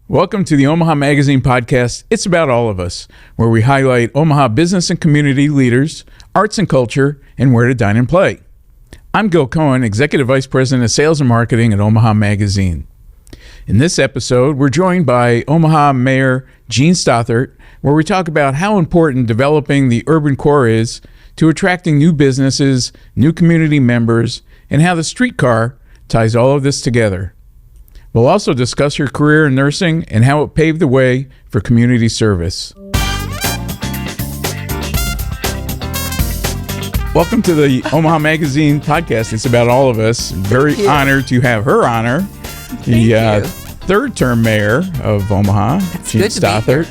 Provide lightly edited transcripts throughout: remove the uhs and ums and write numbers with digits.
Welcome to the Omaha Magazine podcast, It's About All of Us, where we highlight Omaha business and community leaders, arts and culture, and where to dine and play. I'm Gil Cohen, Executive Vice President of Sales and Marketing at Omaha Magazine. In this episode, we're joined by Omaha Mayor Jean Stothert, where we talk about how important developing the urban core is to attracting new businesses, new community members, and how the streetcar ties all of this together. We'll also discuss her career in nursing and how it paved the way for community service. Welcome to the Omaha Magazine podcast. It's about all of us. Very honored to have her honor, the third-term mayor of Omaha, Jean Stothert.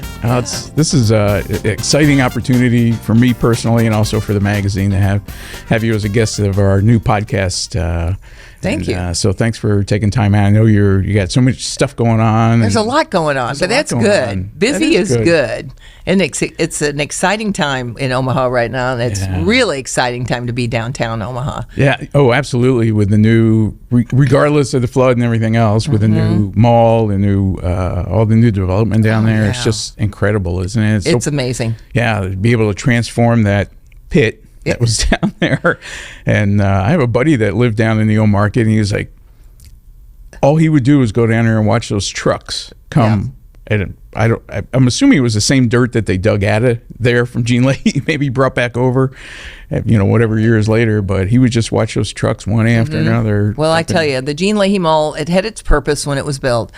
This is an exciting opportunity for me personally, and also for the magazine to have you as a guest of our new podcast. Thank you. So thanks for taking time out. I know you got so much stuff going on. There's a lot going on, but that's good. Busy is good. And it's an exciting time in Omaha right now, and it's really exciting time to be downtown Omaha. Yeah. Oh, absolutely. With the new, regardless of the flood and everything else, with the new mall, the new all the new development down there, it's just incredible, isn't it? It's amazing. Yeah, to be able to transform that pit that was down there. And I have a buddy that lived down in the old market, and he was like, all he would do was go down there and watch those trucks come. And I'm assuming it was the same dirt that they dug out of there from Gene Leahy, maybe brought back over, whatever years later. But he would just watch those trucks one after another. Well, I tell you, the Gene Leahy Mall, it had its purpose when it was built,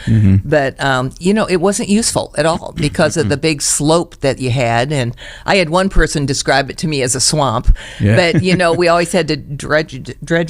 but it wasn't useful at all because of the big slope that you had. And I had one person describe it to me as a swamp, but we always had to dredge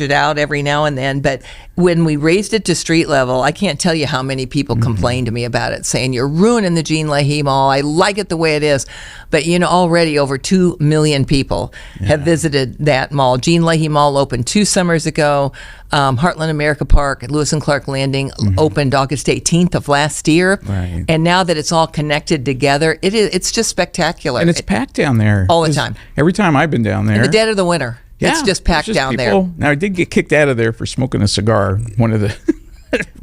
it out every now and then. But when we raised it to street level, I can't tell you how many people complained to me about it, saying you're ruining the Gene Leahy Mall. I like it the way it is. But, already over 2 million people have visited that mall. Gene Leahy Mall opened 2 summers ago. Heartland America Park at Lewis and Clark Landing opened August 18th of last year. Right. And now that it's all connected together, it's just spectacular. And it's packed down there. All the time. Every time I've been down there. In the dead of the winter. It's just packed down there. Now, I did get kicked out of there for smoking a cigar. One of the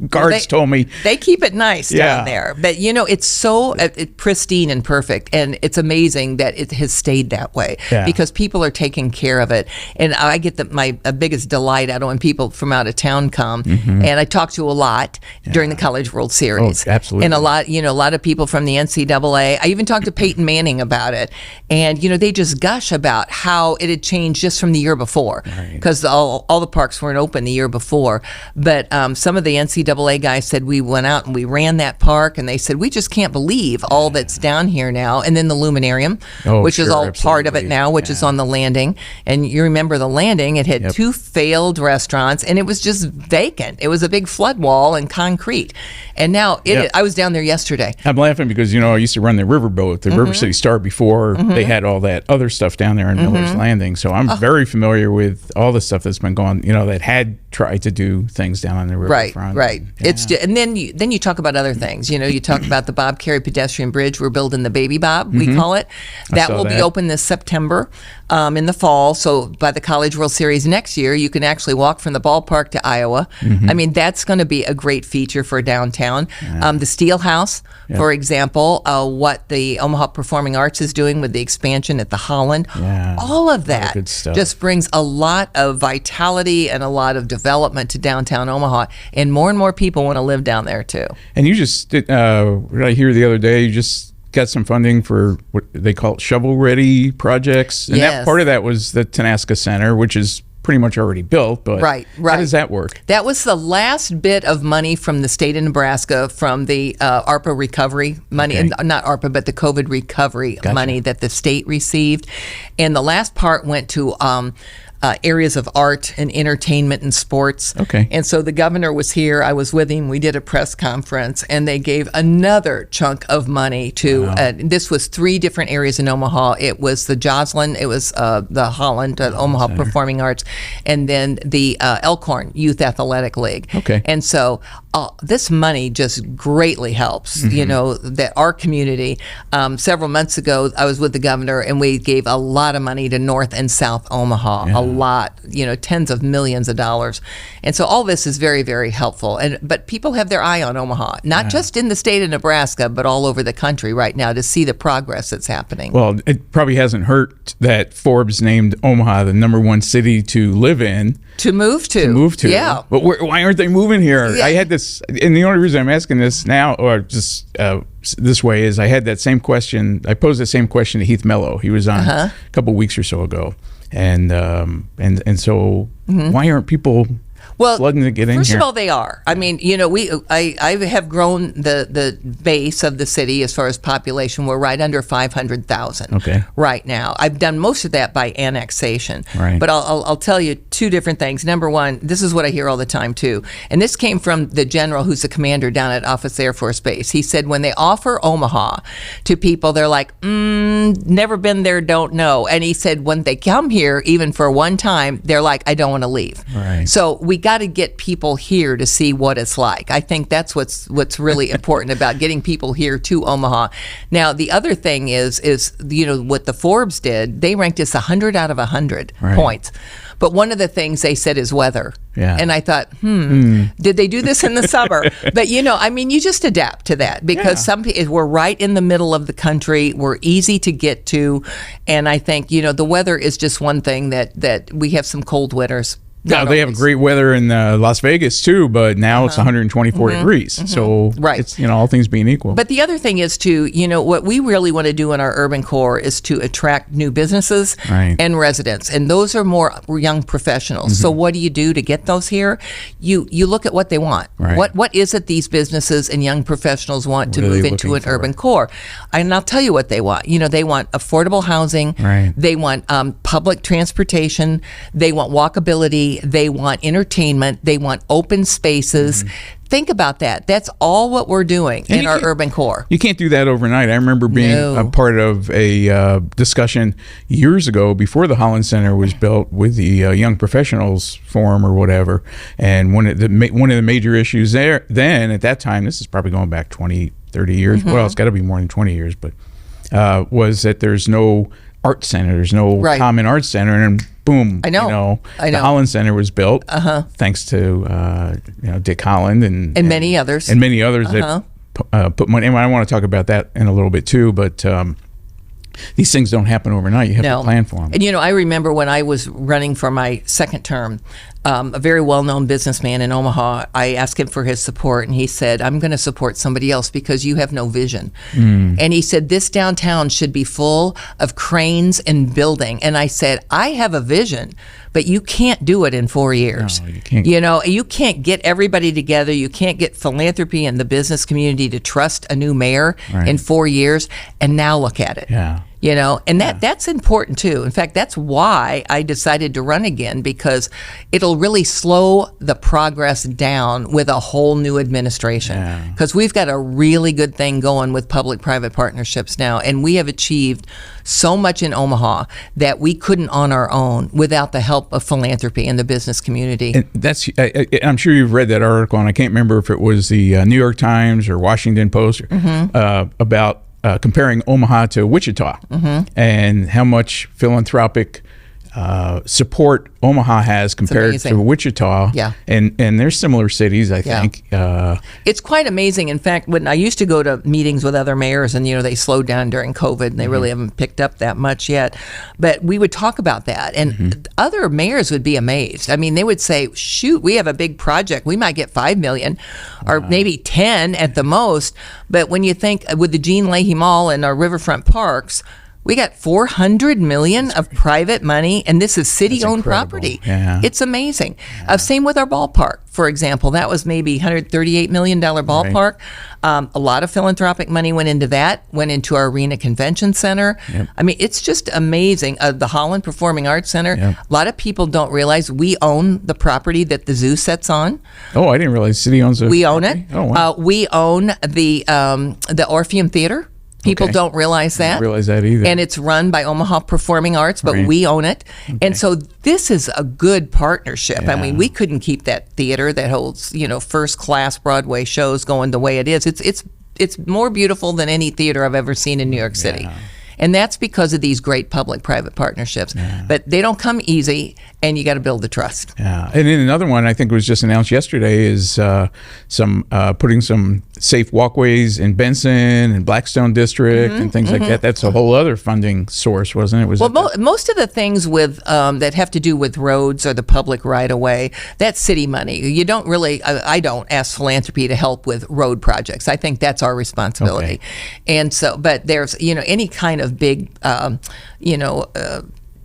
guards told me. They keep it nice down there. But, it's so pristine and perfect. And it's amazing that it has stayed that way because people are taking care of it. And I get my biggest delight out of when people from out of town come. And I talk to a lot during the College World Series. Oh, absolutely. And a lot of people from the NCAA. I even talked to Peyton Manning about it. And, they just gush about how it had changed just from the year before. Because all the parks weren't open the year before. But some of the NCAA guys said we went out and we ran that park, and they said we just can't believe all that's down here now. And then the Luminarium, which is all part of it now, which is on the landing. And you remember the landing, it had 2 failed restaurants, and it was just vacant. It was a big flood wall and concrete. And now I was down there yesterday. I'm laughing because I used to run the riverboat, the River City Star, before they had all that other stuff down there in Miller's Landing. So I'm very familiar with all the stuff that's been going, that had tried to do things down on the riverfront. Right. Yeah. It's just, and then you talk about other things. You talk about the Bob Carey pedestrian bridge. We're building the Baby Bob, we call it. That will be open this September in the fall. So by the College World Series next year, you can actually walk from the ballpark to Iowa. I mean, that's going to be a great feature for downtown. The Steel House, for example, what the Omaha Performing Arts is doing with the expansion at the Holland. All of that just brings a lot of vitality and a lot of development to downtown Omaha, and more people want to live down there too. And you just did, what did I hear the other day? You just got some funding for what they call shovel-ready projects, and that part of that was the Tenaska Center, which is pretty much already built. But how does that work? That was the last bit of money from the state of Nebraska from the ARPA recovery money, and not ARPA, but the COVID recovery money that the state received, and the last part went to areas of art and entertainment and sports. And so the governor was here. I was with him. We did a press conference, and they gave another chunk of money to, this was 3 different areas in Omaha. It was the Joslyn, it was the Holland, Omaha Performing Arts, and then the Elkhorn Youth Athletic League. And so this money just greatly helps, that our community. Several months ago, I was with the governor, and we gave a lot of money to North and South Omaha, a lot, tens of millions of dollars. And so all this is very, very helpful. But people have their eye on Omaha, not just in the state of Nebraska, but all over the country right now to see the progress that's happening. Well, it probably hasn't hurt that Forbes named Omaha the #1 city to live in. To move to. Yeah. But why aren't they moving here? Yeah. I had this, and the only reason I'm asking this now, or just this way, is I had that same question. I posed the same question to Heath Mello. He was on a couple weeks or so ago. And so why aren't people flooding to get in here? First of all, they are. I mean, I have grown the base of the city as far as population. We're right under 500,000 right now. I've done most of that by annexation. Right. But I'll tell you two different things. Number one, this is what I hear all the time too, and this came from the general who's the commander down at Offutt Air Force Base. He said when they offer Omaha to people, they're like, never been there, don't know. And he said when they come here, even for one time, they're like, I don't want to leave. Right. So we got to get people here to see what it's like. I think that's what's really important about getting people here to Omaha. Now, the other thing is what the Forbes did. They ranked us 100 out of 100 points. But one of the things they said is weather. Yeah. And I thought, did they do this in the summer? But, you just adapt to that because we're right in the middle of the country. We're easy to get to. And I think, the weather is just one thing that we have some cold winters. Yeah, they have great weather in Las Vegas too, but now it's 124 degrees. So it's all things being equal. But the other thing is too, what we really want to do in our urban core is to attract new businesses and residents, and those are more young professionals. So what do you do to get those here? You look at what they want. What is it these businesses and young professionals want to move into an urban core? And I'll tell you what they want. They want affordable housing. They want public transportation. They want walkability. They want entertainment. They want open spaces. Think about that. That's all what we're doing in our urban core. You can't do that overnight. I remember being a part of a discussion years ago before the Holland Center was built with the Young Professionals Forum or whatever. And one of the major issues there then at that time, this is probably going back 20, 30 years. Well, it's got to be more than 20 years, but was that there's no art center. There's no common art center. And boom, I know. The Holland Center was built thanks to Dick Holland and many others. And many others that put money. And I want to talk about that in a little bit too, but these things don't happen overnight. You have to plan for them. And I remember when I was running for my second term, a very well-known businessman in Omaha, I asked him for his support, and he said, I'm going to support somebody else because you have no vision. And he said, this downtown should be full of cranes and building. And I said, I have a vision, but you can't do it in 4 years. No, you can't. You can't get everybody together. You can't get philanthropy and the business community to trust a new mayor in 4 years. And now look at it. And that's important too. In fact, that's why I decided to run again, because it'll really slow the progress down with a whole new administration. Because we've got a really good thing going with public-private partnerships now, and we have achieved so much in Omaha that we couldn't on our own without the help of philanthropy and the business community. And I'm sure you've read that article, and I can't remember if it was the New York Times or Washington Post about comparing Omaha to Wichita and how much philanthropic support Omaha has compared to Wichita. And there's similar cities, I think. It's quite amazing. In fact, when I used to go to meetings with other mayors, and they slowed down during COVID, and they really haven't picked up that much yet, but we would talk about that, and other mayors would be amazed. I mean, they would say, shoot, we have a big project, we might get $5 million or maybe 10 at the most. But when you think with the Gene Leahy Mall and our riverfront parks, we got $400 million of private money, and this is city-owned property. It's amazing. Same with our ballpark, for example. That was maybe $138 million ballpark. A lot of philanthropic money went into that, went into our Arena Convention Center. I mean, it's just amazing. The Holland Performing Arts Center, a lot of people don't realize we own the property that the zoo sets on. Oh, I didn't realize the city owns it. We own it. Oh, wow. We own the Orpheum Theater. People Okay. don't realize that. I didn't realize that either. And it's run by Omaha Performing Arts, but Right. we own it. And so this is a good partnership. I Yeah. mean, we couldn't keep that theater that holds, first class Broadway shows going the way it is. It's more beautiful than any theater I've ever seen in New York City. And that's because of these great public-private partnerships. But they don't come easy, and you got to build the trust. Yeah, and then another one I think was just announced yesterday is putting some safe walkways in Benson and Blackstone District and things like that. That's a whole other funding source, wasn't it? Most of the things with that have to do with roads or the public right-of-way, that's city money. You don't really, I don't ask philanthropy to help with road projects. I think that's our responsibility. And so, but there's, any kind of big,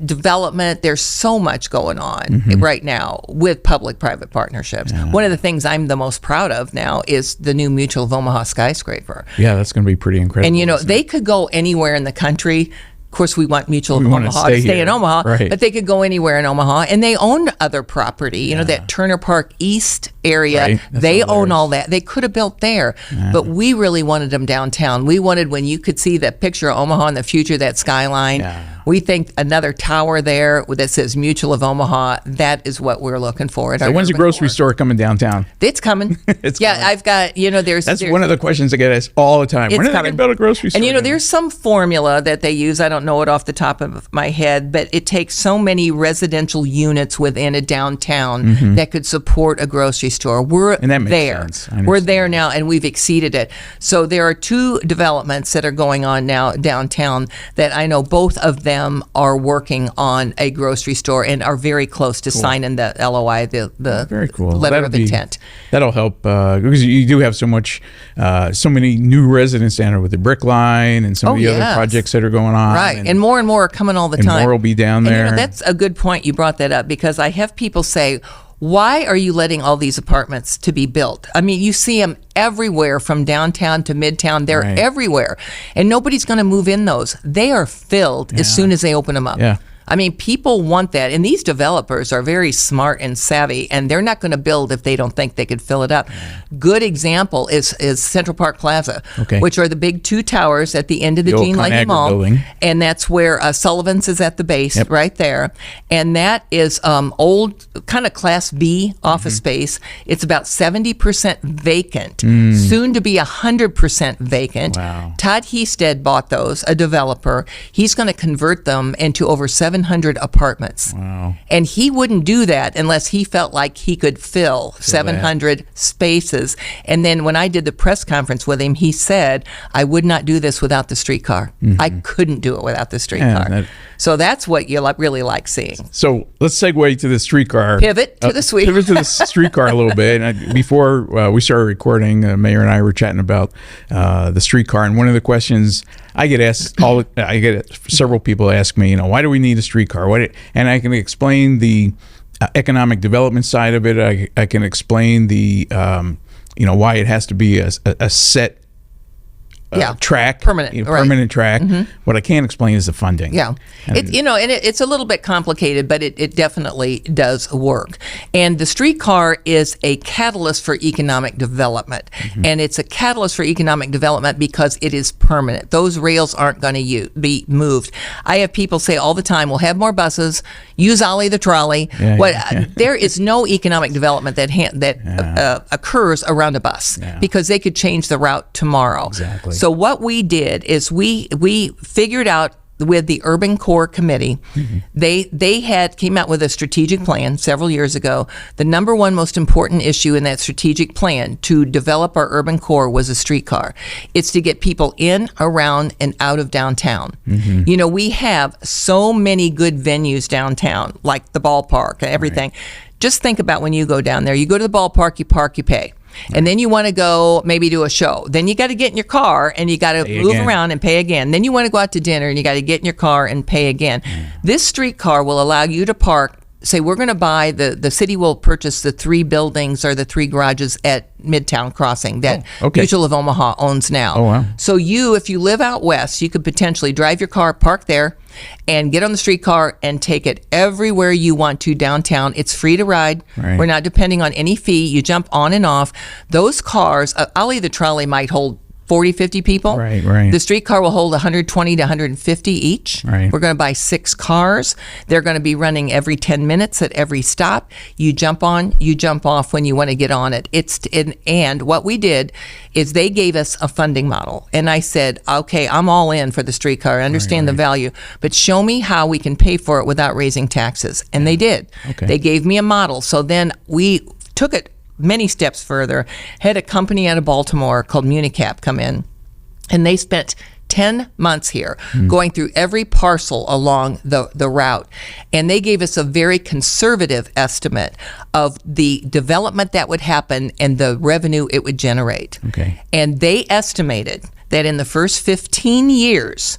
development. There's so much going on right now with public-private partnersps. One of the things I'm the most proud of now is the new Mutual of Omaha skyscraper. Yeah, that's going to be pretty incredible. And they could go anywhere in the country. Of course, we want Mutual of want to Omaha to stay here. in Omaha, Right. but they could go anywhere in Omaha, and they own other property. That Turner Park East area, Right. That's they all own theirs. all that. They could have built there, but we really wanted them downtown. We wanted when you could see that picture of Omaha in the future, that skyline. Yeah. We think another tower there that says Mutual of Omaha. That is what we're looking for. At So our when's the urban grocery core. store coming downtown? It's coming. It's yeah, coming. I've got there's That's there's- one of the questions I get asked all the time. When it's are they going coming. to build a grocery store? And there's some formula that they use. I don't know it off the top of my head, but it takes so many residential units within a downtown that could support a grocery store. We're And that makes there. sense. I We're understand. there now, and we've exceeded it. So there are two developments that are going on now downtown that I know both of them are working on a grocery store and are very close to signing the LOI, the Very cool. letter of intent. That'll help because you do have so many new residents down there with the brick line and some of the other yes. projects that are going on. Right, and more are coming all the and time. more will be down And, there. that's a good point. You brought that up because I have people say, why are you letting all these apartments to be built? I mean, you see them everywhere from downtown to midtown. They're Right. everywhere. And nobody's going to move in those. They are filled as soon as they open them up. Yeah. I mean, people want that. And these developers are very smart and savvy, and they're not going to build if they don't think they could fill it up. Good example is Central Park Plaza, Okay. which are the big two towers at the end of the The old Gene Leahy ConAgra Mall. building. And that's where Sullivan's is at the base, Yep. right there. And that is old, kind of Class B office space. It's about 70% vacant, soon to be 100% vacant. Wow. Todd Hestead bought those, a developer. He's going to convert them into over 700 apartments. Wow. And he wouldn't do that unless he felt like he could fill 700 spaces. And then when I did the press conference with him, he said, I would not do this without the streetcar. I couldn't do it without the streetcar. So that's what you really like seeing. So let's segue to the streetcar. Pivot to the street. Pivot to the streetcar a little bit. And before we started recording, Mayor and I were chatting about the streetcar. And one of the questions I get asked, I get several people ask me, why do we need a streetcar? And I can explain the economic development side of it. I can explain the, why it has to be a set track, Permanent, right. permanent track. What I can't explain is the funding. Yeah, it's a little bit complicated, but it definitely does work. And the streetcar is a catalyst for economic development, and it's a catalyst for economic development because it is permanent. Those rails aren't going to be moved. I have people say all the time, "We'll have more buses. Use Ollie the trolley." There is no economic development that occurs around a bus because they could change the route tomorrow. Exactly. So what we did is we figured out with the Urban Core Committee, they came out with a strategic plan several years ago. The number one most important issue in that strategic plan to develop our urban core was a streetcar. It's to get people in, around, and out of downtown. We have so many good venues downtown, like the ballpark, everything. Just think about when you go down there. You go to the ballpark, you park, you pay. And then you want to go maybe to a show. Then you got to get in your car and you got to move around and pay again. Then you want to go out to dinner and you got to get in your car and pay again. This streetcar will allow you to park. Say we're going to buy the city will purchase the 3 buildings or the 3 garages at Midtown Crossing that Mutual of Omaha owns now. Oh, wow. So if you live out west, you could potentially drive your car, park there, and get on the streetcar and take it everywhere you want to downtown. It's free to ride. Right. We're not depending on any fee. You jump on and off. Those cars, Ollie the trolley might hold 40, 50 people. Right, right. The streetcar will hold 120 to 150 each. Right. We're going to buy 6 cars. They're going to be running every 10 minutes at every stop. You jump on, you jump off when you want to get on it. And what we did is they gave us a funding model. And I said, okay, I'm all in for the streetcar. I understand the value, but show me how we can pay for it without raising taxes. And they did. Okay. They gave me a model. So then we took it many steps further, had a company out of Baltimore called Municap come in, and they spent 10 months here going through every parcel along the route. And they gave us a very conservative estimate of the development that would happen and the revenue it would generate. Okay. And they estimated that in the first 15 years,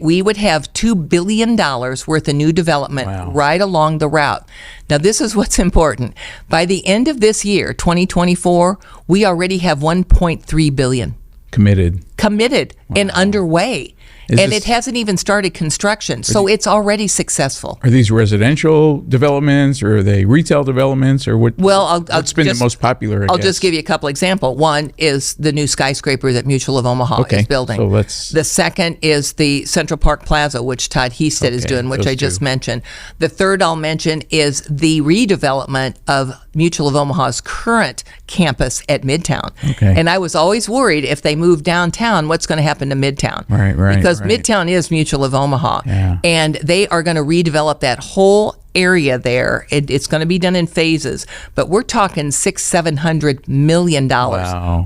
we would have $2 billion worth of new development right along the route. Now, this is what's important. By the end of this year, 2024, we already have $1.3 billion. Committed And underway. It hasn't even started construction, so it's already successful. Are these residential developments, or are they retail developments, or what? Well, what's been the most popular? I'll just give you a couple examples. One is the new skyscraper that Mutual of Omaha is building. So the second is the Central Park Plaza, which Todd Heasted is doing, which I just mentioned. The third I'll mention is the redevelopment of Mutual of Omaha's current campus at Midtown. Okay. And I was always worried if they move downtown, what's going to happen to Midtown? Right. Because Midtown is Mutual of Omaha. Yeah. And they are going to redevelop that whole area there. It's going to be done in phases, but we're talking $600-700 million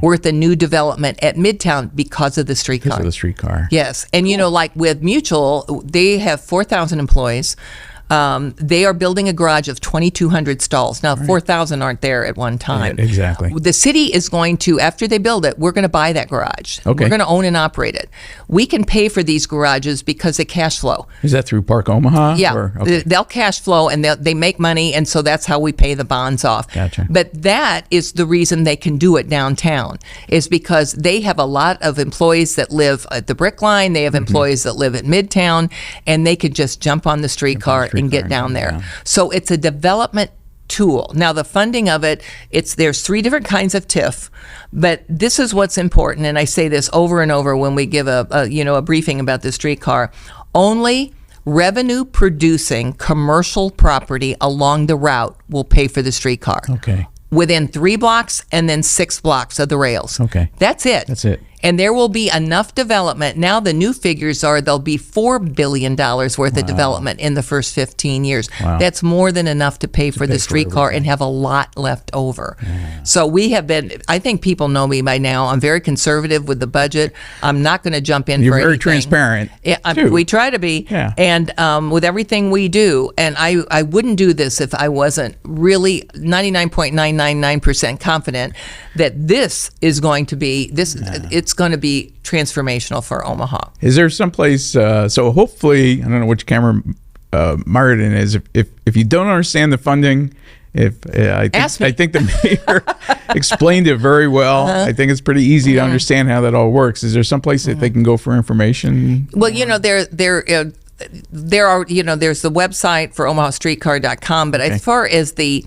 worth of new development at Midtown because of the streetcar. Because of the streetcar. Yes. And, like with Mutual, they have 4,000 employees. They are building a garage of 2,200 stalls. Now, 4,000 aren't there at one time. Right, exactly. The city is going to, after they build it, we're going to buy that garage. Okay. We're going to own and operate it. We can pay for these garages because they cash flow. Is that through Park Omaha? Yeah. They'll cash flow, and they make money, and so that's how we pay the bonds off. Gotcha. But that is the reason they can do it downtown, is because they have a lot of employees that live at the Brick Line. They have employees that live at Midtown, and they could just jump on the streetcar and get down there. Yeah. So it's a development tool. Now, the funding of it, there's 3 different kinds of TIF, but this is what's important, and I say this over and over when we give a briefing about the streetcar. Only revenue producing commercial property along the route will pay for the streetcar. Okay. Within 3 blocks and then 6 blocks of the rails. Okay. That's it. And there will be enough development. Now the new figures are there'll be $4 billion worth of development in the first 15 years. Wow. That's more than enough to pay for the streetcar and have a lot left over. Yeah. So we have been, I think people know me by now, I'm very conservative with the budget. I'm not going to jump in You're for very anything. transparent. Yeah, we try to be. Yeah. And with everything we do, and I wouldn't do this if I wasn't really 99.999% confident that this is going to be, it's going to be transformational for Omaha. Is there someplace, so hopefully, I don't know which camera Martin is, if you don't understand the funding, I think the mayor explained it very well. I think it's pretty easy to understand how that all works. Is there someplace that they can go for information? Well, there are, there's the website for omahastreetcar.com, but as far as the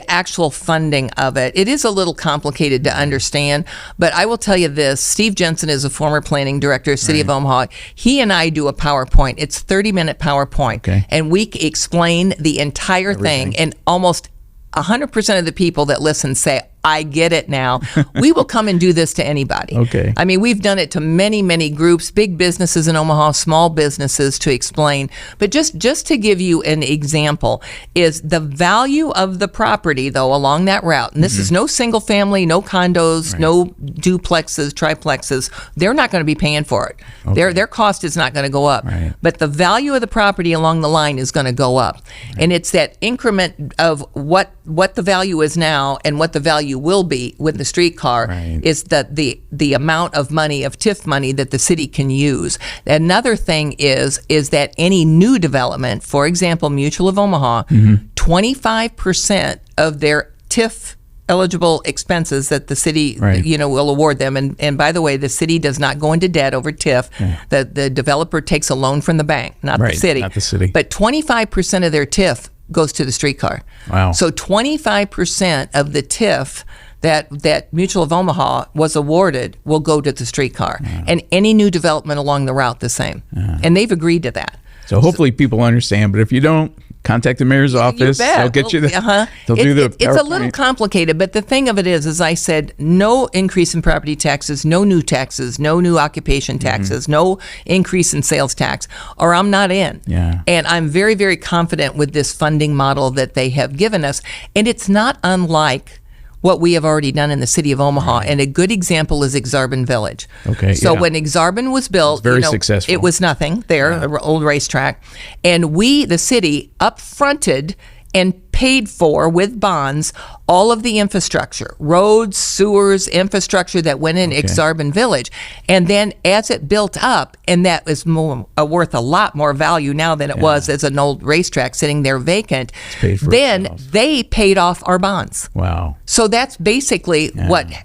actual funding of it, it is a little complicated to understand. But I will tell you this, Steve Jensen is a former planning director, City of Omaha. He and I do a PowerPoint. It's 30-minute PowerPoint. And we explain the entire thing, and almost 100% of the people that listen say, I get it now. We will come and do this to anybody. Okay. I mean, we've done it to many, many groups, big businesses in Omaha, small businesses, to explain. But just to give you an example, is the value of the property, though, along that route. And this is no single family, no condos, no duplexes, triplexes. They're not going to be paying for it. Okay. Their cost is not going to go up. Right. But the value of the property along the line is going to go up. And it's that increment of what the value is now and what the value will be with the streetcar is that the amount of money, of TIF money, that the city can use. Another thing is that any new development, for example, Mutual of Omaha, 25% of their TIF eligible expenses that the city will award them, and by the way, the city does not go into debt over TIF. The developer takes a loan from the bank, not the city. But 25% of their TIF goes to the streetcar. Wow. So 25% of the TIF that Mutual of Omaha was awarded will go to the streetcar, and any new development along the route the same. And they've agreed to that. So hopefully people understand, but if you don't, contact the mayor's office. They'll get you the, they'll do the It's a little complicated, but the thing of it is, as I said, no increase in property taxes, no new taxes, no new occupation taxes, no increase in sales tax, or I'm not in. Yeah. And I'm very, very confident with this funding model that they have given us. And it's not unlike what we have already done in the city of Omaha. And a good example is Exarban Village. Okay. So when Exarban was built, very successful. It was nothing there, an old racetrack. And we, the city, upfronted and paid for with bonds all of the infrastructure, roads, sewers, infrastructure that went in Exarban Village. And then as it built up, and that was worth a lot more value now than it was as an old racetrack sitting there vacant, then they paid off our bonds. Wow. So that's basically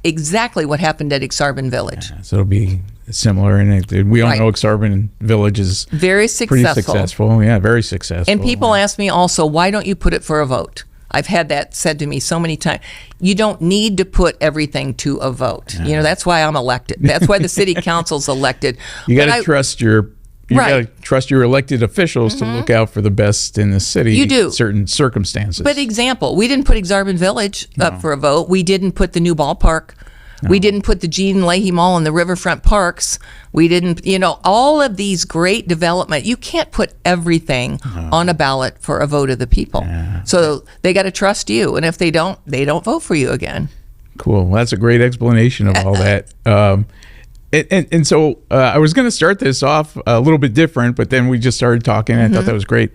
exactly what happened at Exarban Village. Yeah, so it'll be similar, and we all know Exarban Village is very successful. Pretty successful. Yeah, very successful. And people ask me also, why don't you put it for a vote? I've had that said to me so many times. You don't need to put everything to a vote. You know, that's why I'm elected. That's why the city council's elected. You got to trust your elected officials to look out for the best in the city. You do. In certain circumstances. But example, we didn't put Exarban Village up for a vote. We didn't put the new ballpark. No. We didn't put the Gene Leahy Mall and the riverfront parks. We didn't, all of these great development. You can't put everything on a ballot for a vote of the people. Yeah. So they got to trust you. And if they don't vote for you again. Cool. Well, that's a great explanation of all that. And so I was going to start this off a little bit different, but then we just started talking, and I thought that was great.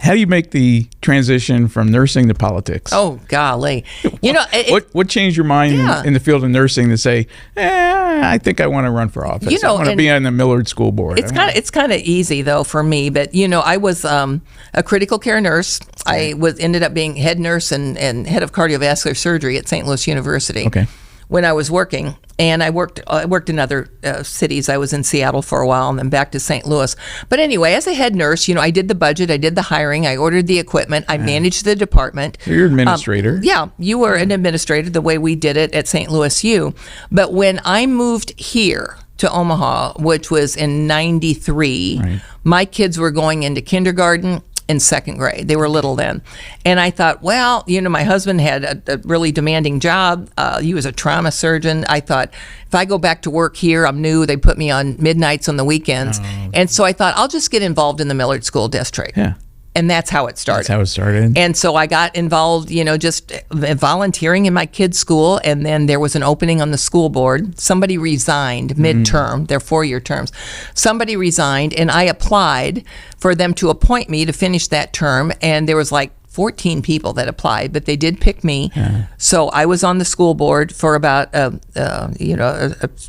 How do you make the transition from nursing to politics? Oh, golly. What changed your mind in the field of nursing to say, I think I want to run for office. I want to be on the Millard School Board. It's kind of easy, though, for me. But, I was a critical care nurse. I ended up being head nurse and head of cardiovascular surgery at St. Louis University when I was working. And I worked in other cities. I was in Seattle for a while and then back to St. Louis. But anyway, as a head nurse, I did the budget, I did the hiring, I ordered the equipment, I managed the department. So you're an administrator. You were an administrator the way we did it at St. Louis U. But when I moved here to Omaha, which was in 93, my kids were going into kindergarten in second grade. They were little then. And I thought, well, my husband had a really demanding job. He was a trauma surgeon. I thought, if I go back to work here, I'm new. They put me on midnights on the weekends. And so I thought, I'll just get involved in the Millard School District. Yeah. And that's how it started. And so I got involved, just volunteering in my kids' school. And then there was an opening on the school board. Somebody resigned midterm, their 4-year terms. Somebody resigned, and I applied for them to appoint me to finish that term. And there was 14 people that applied, but they did pick me. Yeah. So I was on the school board for about a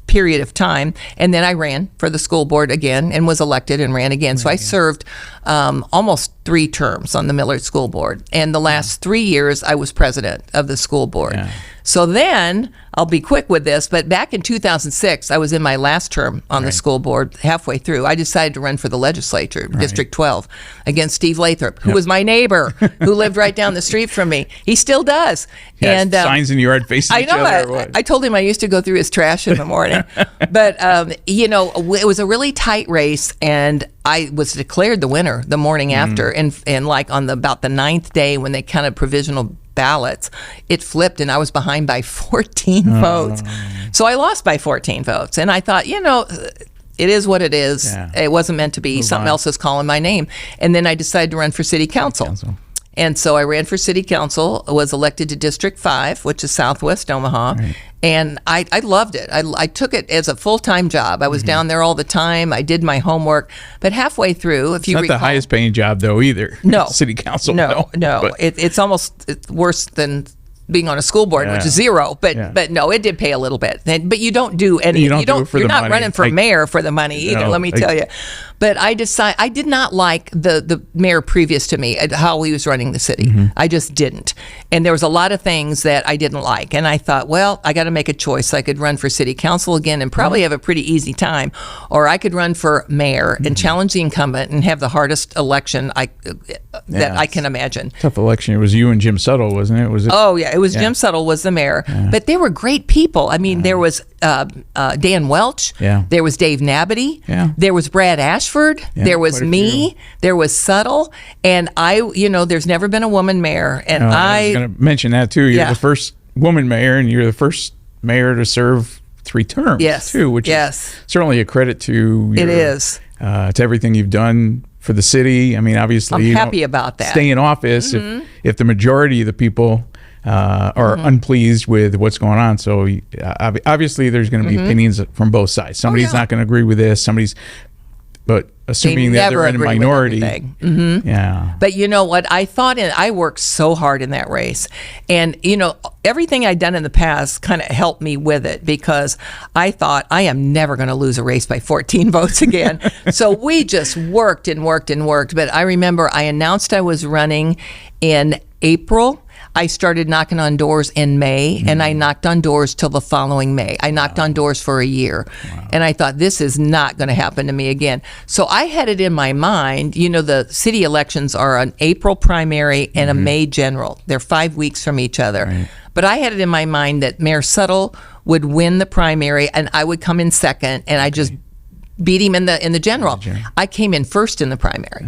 period of time, and then I ran for the school board again and was elected and ran again. So I served almost 3 terms on the Millard School Board, and the last 3 years I was president of the school board. Yeah. So then, I'll be quick with this, but back in 2006, I was in my last term on the school board. Halfway through, I decided to run for the legislature, District 12, against Steve Lathrop, who was my neighbor, who lived right down the street from me. He still does. And signs in your yard facing each other. I told him I used to go through his trash in the morning. But, it was a really tight race, and I was declared the winner the morning after. And on about the 9th day, when they counted provisional ballots, it flipped, and I was behind by 14 votes. So I lost by 14 votes. And I thought, it is what it is. Yeah. It wasn't meant to be. Something else is calling my name. And then I decided to run for city council. And so I ran for city council, was elected to District 5, which is Southwest Omaha. Right. And I loved it. I took it as a full-time job. I was down there all the time. I did my homework. But halfway through, if you recall... It's not the highest paying job, though, either. No. City council. No. It's almost worse than being on a school board, which is zero. But no, it did pay a little bit. But you don't do any... You're not running for mayor for the money either, let me tell you. But I did not like the mayor previous to me, how he was running the city. I just didn't. And there was a lot of things that I didn't like. And I thought, well, I got to make a choice. I could run for city council again and probably have a pretty easy time. Or I could run for mayor and challenge the incumbent and have the hardest election that I can imagine. Tough election. It was you and Jim Suttle, wasn't it? Was it? Oh, yeah. It was Jim Stothert was the mayor, but they were great people. I mean, there was Dan Welch. There was Dave Nabity. There was Brad Ashford. There was me. There was Suttle. And there's never been a woman mayor. And I was going to mention that too. You're the first woman mayor, and you're the first mayor to serve 3 terms too, which is certainly a credit to to everything you've done for the city. I mean, obviously, I'm happy about that. Stay in office if the majority of the people are unpleased with what's going on. So obviously, there's going to be opinions from both sides. Somebody's not going to agree with this. But assuming that they're in a minority. But you know what? I worked so hard in that race. And, everything I'd done in the past kind of helped me with it, because I thought I am never going to lose a race by 14 votes again. So we just worked and worked and worked. But I remember I announced I was running in April. I started knocking on doors in May, and I knocked on doors till the following May. I knocked on doors for a year, and I thought, this is not going to happen to me again. So I had it in my mind, the city elections are an April primary and a May general. They're 5 weeks from each other. Right. But I had it in my mind that Mayor Stothert would win the primary, and I would come in second, and I just beat him in the general. I came in first in the primary.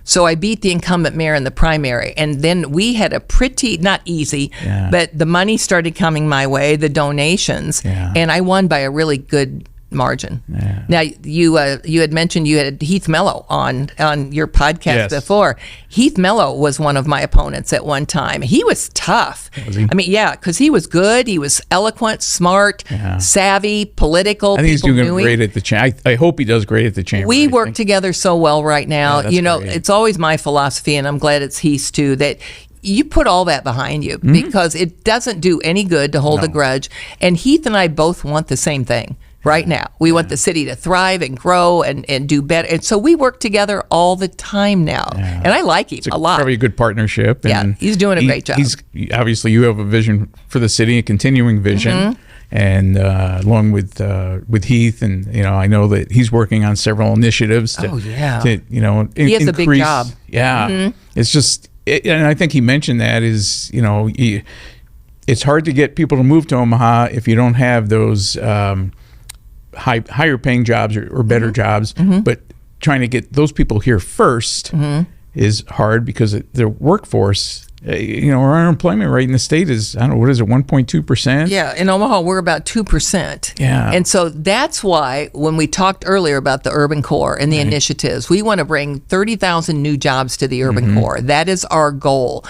So I beat the incumbent mayor in the primary. And then we had a pretty, not easy, but the money started coming my way, the donations, and I won by a really good margin. Now, you had mentioned you had Heath Mello on your podcast before. Heath Mello was one of my opponents at one time. He was tough. Was he? I mean, because he was good. He was eloquent, smart, savvy, political. I think he's doing great at the chamber. I hope he does great at the chamber. We work together so well right now. Great. It's always my philosophy, and I'm glad it's Heath's too, that you put all that behind you, because it doesn't do any good to hold a grudge. And Heath and I both want the same thing. Right now, we want the city to thrive and grow and do better. And so we work together all the time now. And I like him a lot. Probably a good partnership. And he's doing a great job. Obviously, you have a vision for the city, a continuing vision. And along with Heath, and I know that he's working on several initiatives to he has a big job. It's just, and I think he mentioned that is, it's hard to get people to move to Omaha if you don't have those higher paying jobs or better jobs, but trying to get those people here first is hard, because their workforce, our unemployment rate in the state is, I don't know, what is it, 1.2%? Yeah, in Omaha, we're about 2%. Yeah. And so that's why when we talked earlier about the urban core and the initiatives, we want to bring 30,000 new jobs to the urban core. That is our goal.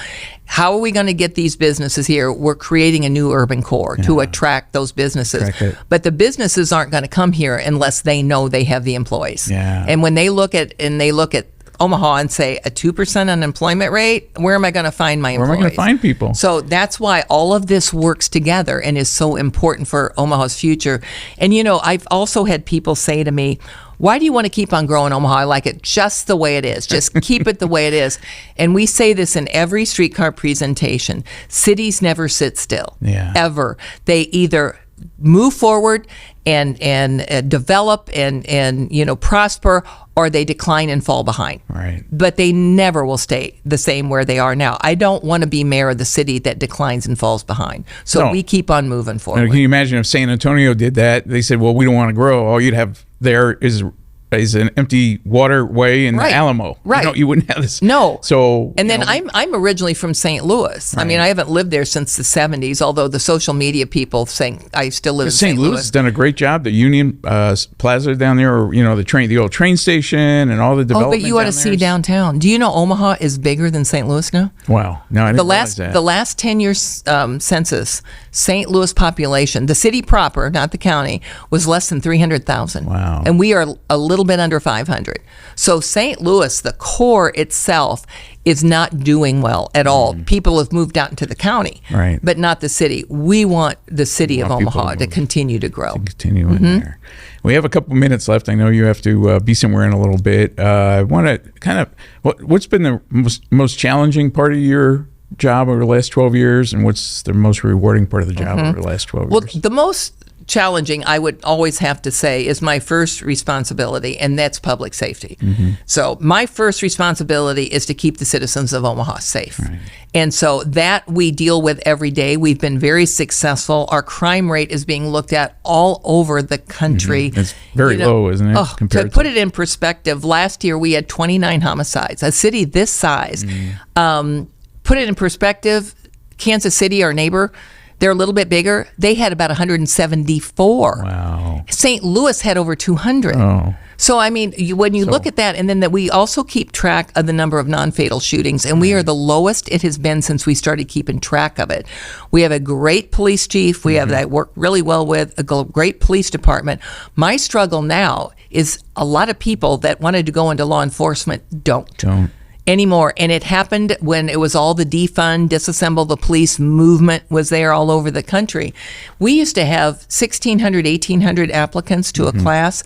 How are we going to get these businesses here? We're creating a new urban core to attract those businesses. But the businesses aren't going to come here unless they know they have the employees. And when they look at Omaha and say a 2% unemployment rate, where am I going to find my employees? Where am I going to find people? So that's why all of this works together and is so important for Omaha's future. And I've also had people say to me, why do you want to keep on growing Omaha? I like it just the way it is. Just keep it the way it is. And we say this in every streetcar presentation. Cities never sit still, ever. They either move forward and develop and prosper, or they decline and fall behind. Right. But they never will stay the same where they are now. I don't want to be mayor of the city that declines and falls behind. So we keep on moving forward. Now, can you imagine if San Antonio did that? They said, well, we don't want to grow. All you'd have there is an empty waterway in the Alamo. Right. You wouldn't have this. No. So, and then I'm originally from St. Louis. I mean, I haven't lived there since the 70s, although the social media people think I still live in St. Louis. Has done a great job. The Union Plaza down there, or the old train station and all the development. But you ought to see downtown. Do you know Omaha is bigger than St. Louis now? Wow. No, I didn't realize that. The last 10 years census, St. Louis population, the city proper, not the county, was less than 300,000. Wow. And we are a little bit under 500. So St. Louis, the core itself, is not doing well at all. People have moved out into the county, but not the city. We want the city of Omaha to continue to grow. Continue in there. We have a couple minutes left. I know you have to be somewhere in a little bit. I want to kind of, what's been the most challenging part of your job over the last 12 years, and what's the most rewarding part of the job over the last 12 years? Well, the most challenging, I would always have to say, is my first responsibility, and that's public safety. So my first responsibility is to keep the citizens of Omaha safe. Right. And so that we deal with every day. We've been very successful. Our crime rate is being looked at all over the country. It's very low, isn't it? To put it in perspective, last year we had 29 homicides. A city this size. Put it in perspective, Kansas City, our neighbor, they're a little bit bigger. They had about 174. Wow. St. Louis had over 200. Oh. So, I mean, when you look at that, and then that we also keep track of the number of non-fatal shootings, and we are the lowest it has been since we started keeping track of it. We have a great police chief. We have that I work really well with, a great police department. My struggle now is a lot of people that wanted to go into law enforcement don't anymore. And it happened when it was all the defund, disassemble the police movement was there all over the country. We used to have 1,600, 1,800 applicants to a class.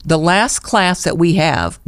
The last class that we had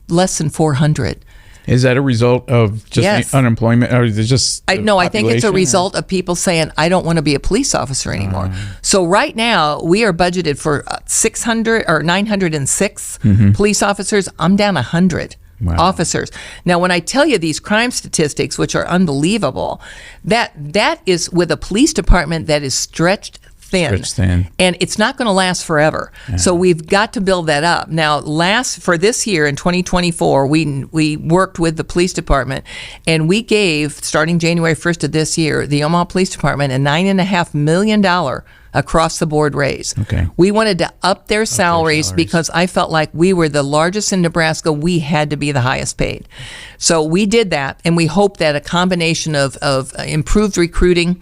less than 400. Is that a result of just unemployment, or is it just I think it's a result of people saying, I don't want to be a police officer anymore. So right now, we are budgeted for 600 or 906 police officers. I'm down 100. Wow. Officers. Now, when I tell you these crime statistics, which are unbelievable, that is with a police department that is stretched thin. And it's not going to last forever. Yeah. So we've got to build that up. Now, for this year in 2024, we worked with the police department, and we gave, starting January 1st of this year, the Omaha Police Department a $9.5 million across the board raise. Okay. We wanted to up their salaries because I felt like we were the largest in Nebraska. We had to be the highest paid. So we did that, and we hope that a combination of improved recruiting,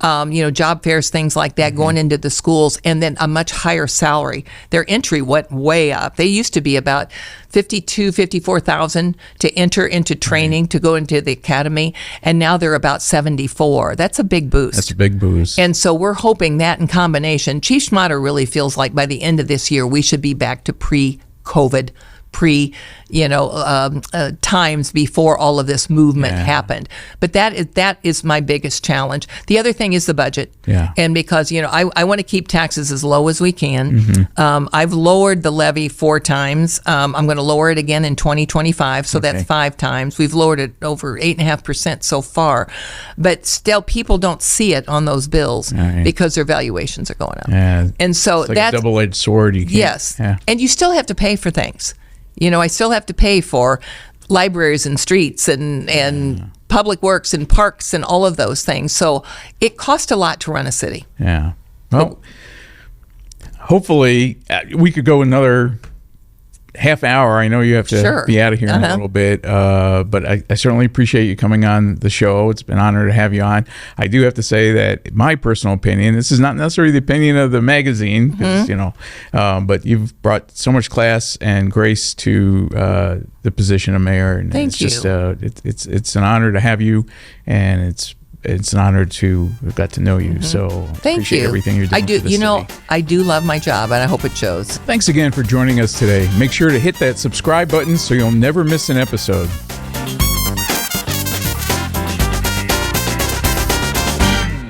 job fairs, things like that, going into the schools, and then a much higher salary. Their entry went way up. They used to be about $54,000 to enter into training to go into the academy, and now they're about $74,000. That's a big boost. That's a big boost. And so we're hoping that in combination, Chief Schmatter really feels like by the end of this year, we should be back to pre-COVID, times before all of this movement happened. But that is my biggest challenge. The other thing is the budget. Yeah. And because, I want to keep taxes as low as we can. I've lowered the levy 4 times. I'm going to lower it again in 2025. So that's 5 times. We've lowered it over 8.5% so far. But still, people don't see it on those bills because their valuations are going up. Yeah. And so it's like that's a double-edged sword. You can't, yes. Yeah. And you still have to pay for things. I still have to pay for libraries and streets and public works and parks and all of those things. So it costs a lot to run a city. Yeah. Well, hopefully we could go another half hour. I know you have to be out of here in a little bit, but I certainly appreciate you coming on the show. It's been an honor to have you on. I do have to say that my personal opinion, this is not necessarily the opinion of the magazine, but you've brought so much class and grace to the position of mayor. And Thank you. It's an honor to have you, and it's an honor to have got to know you. So Thank you. Everything you're doing. I do. For the city. I do love my job, and I hope it shows. Thanks again for joining us today. Make sure to hit that subscribe button so you'll never miss an episode.